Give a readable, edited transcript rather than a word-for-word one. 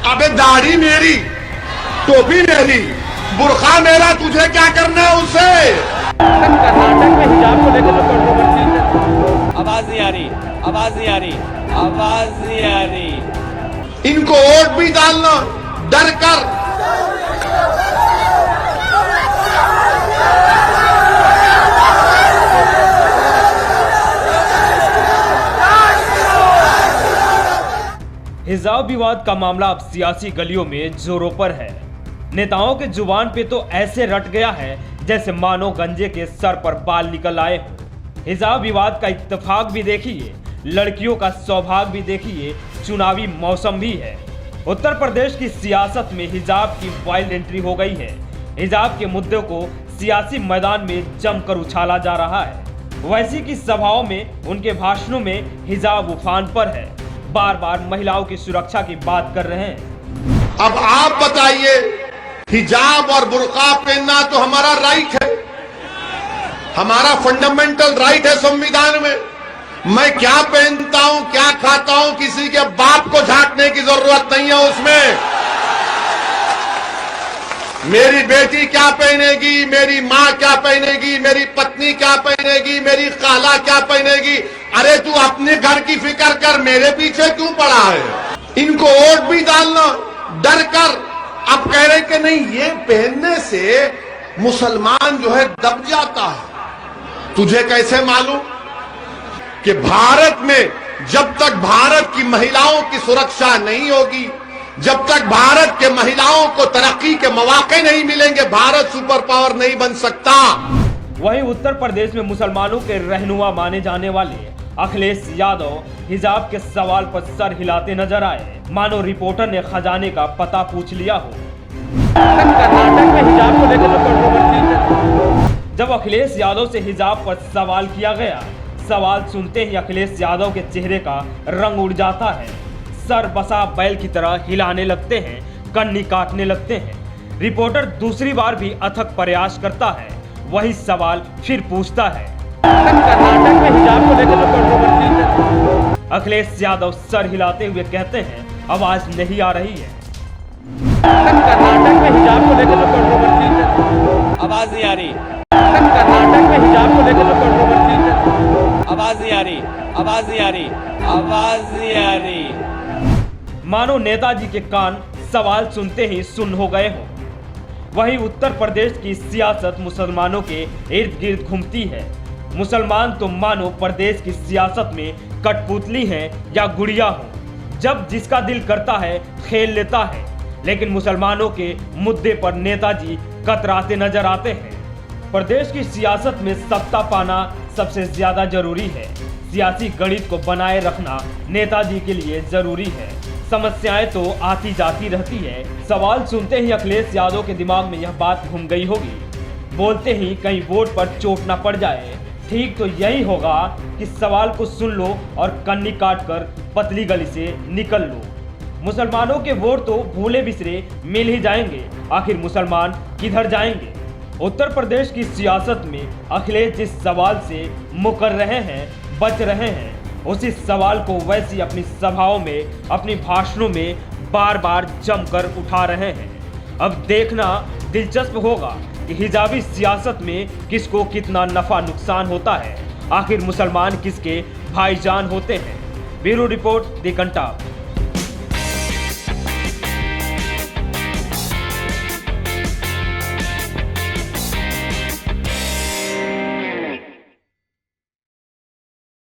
अबे दाढ़ी मेरी, टोपी मेरी, बुर्खा मेरा, तुझे क्या करना है उससे? कर्नाटक में हिजाब को लेकर जो कंट्रोवर्सी है, आवाज नहीं आ रही, आवाज नहीं आ रही, आवाज नहीं आ रही। इनको वोट भी डालना डर कर। हिजाब विवाद का मामला अब सियासी गलियों में जोरों पर है। नेताओं के जुबान पे तो ऐसे रट गया है जैसे मानो गंजे के सर पर बाल निकल आए हो। हिजाब विवाद का इत्तेफाक भी देखिए, लड़कियों का सौभाग्य भी देखिए, चुनावी मौसम भी है। उत्तर प्रदेश की सियासत में हिजाब की वाइल्ड एंट्री हो गई है। हिजाब के मुद्दे को सियासी मैदान में जमकर उछाला जा रहा है। वैसी की सभाओं में, उनके भाषणों में हिजाब उफान पर है। बार बार महिलाओं की सुरक्षा की बात कर रहे हैं। अब आप बताइए, हिजाब और बुर्का पहनना तो हमारा राइट है, हमारा फंडामेंटल राइट है संविधान में। मैं क्या पहनता हूं, क्या खाता हूं, किसी के बाप को झांकने की जरूरत नहीं है उसमें। मेरी बेटी क्या पहनेगी, मेरी मां क्या पहनेगी, मेरी पत्नी क्या पहनेगी, मेरी खाला क्या पहनेगी, अरे तू अपने घर की फिक्र कर, मेरे पीछे क्यों पड़ा है? इनको वोट भी डालना डर कर। अब कह रहे कि नहीं, ये पहनने से मुसलमान जो है दब जाता है। तुझे कैसे मालूम कि भारत में जब तक भारत की महिलाओं की सुरक्षा नहीं होगी, जब तक भारत के महिलाओं को तरक्की के मौके नहीं मिलेंगे, भारत सुपर पावर नहीं बन सकता। वहीं उत्तर प्रदेश में मुसलमानों के रहनुमा माने जाने वाले अखिलेश यादव हिजाब के सवाल पर सर हिलाते नजर आए, मानो रिपोर्टर ने खजाने का पता पूछ लिया हो। कर्नाटक में हिजाब को लेकर जो कंट्रोवर्सी है, जब अखिलेश यादव से हिजाब पर सवाल किया गया, सवाल सुनते ही अखिलेश यादव के चेहरे का रंग उड़ जाता है। सर बसा बैल की तरह हिलाने लगते हैं, कन्नी काटने लगते हैं। रिपोर्टर दूसरी बार भी अथक प्रयास करता है, वही सवाल फिर पूछता है। कर्नाटक में हिजाब को लेकर जो कंट्रोवर्सी है, अखिलेश यादव सर हिलाते हुए कहते हैं, आवाज नहीं आ रही है। कर्नाटक में हिजाब को लेकर जो कंट्रोवर्सी है, आवाज नहीं आ रही। कर्नाटक में हिजाब को लेकर जो कंट्रोवर्सी है, आवाज नहीं आ रही, आवाज नहीं आ रही, आवाज नहीं आ रही। मानो नेताजी के कान सवाल सुनते ही सुन्न हो गए हों। वहीं उत्तर प्रदेश की सियासत मुसलमानों के इर्द गिर्द घूमती है। मुसलमान तो मानो प्रदेश की सियासत में कठपुतली हैं या गुड़िया हो, जब जिसका दिल करता है खेल लेता है। लेकिन मुसलमानों के मुद्दे पर नेताजी कतराते नजर आते हैं। प्रदेश की सियासत में सत्ता पाना सबसे ज्यादा जरूरी है। सियासी गणित को बनाए रखना नेताजी के लिए जरूरी है। समस्याएं तो आती जाती रहती है। सवाल सुनते ही अखिलेश यादव के दिमाग में यह बात घूम गई होगी, बोलते ही कहीं वोट पर चोट न पड़ जाए। ठीक तो यही होगा कि सवाल को सुन लो और कन्नी काट कर पतली गली से निकल लो। मुसलमानों के वोट तो भूले बिसरे मिल ही जाएंगे, आखिर मुसलमान किधर जाएंगे? उत्तर प्रदेश की सियासत में अखिलेश जिस सवाल से मुकर रहे हैं, बच रहे हैं, उसी सवाल को वैसी अपनी सभाओं में, अपनी भाषणों में बार बार जमकर उठा रहे हैं। अब देखना दिलचस्प होगा कि हिजाबी सियासत में किसको कितना नफा नुकसान होता है। आखिर मुसलमान किसके भाईजान होते हैं? Bureau report, the Kantap.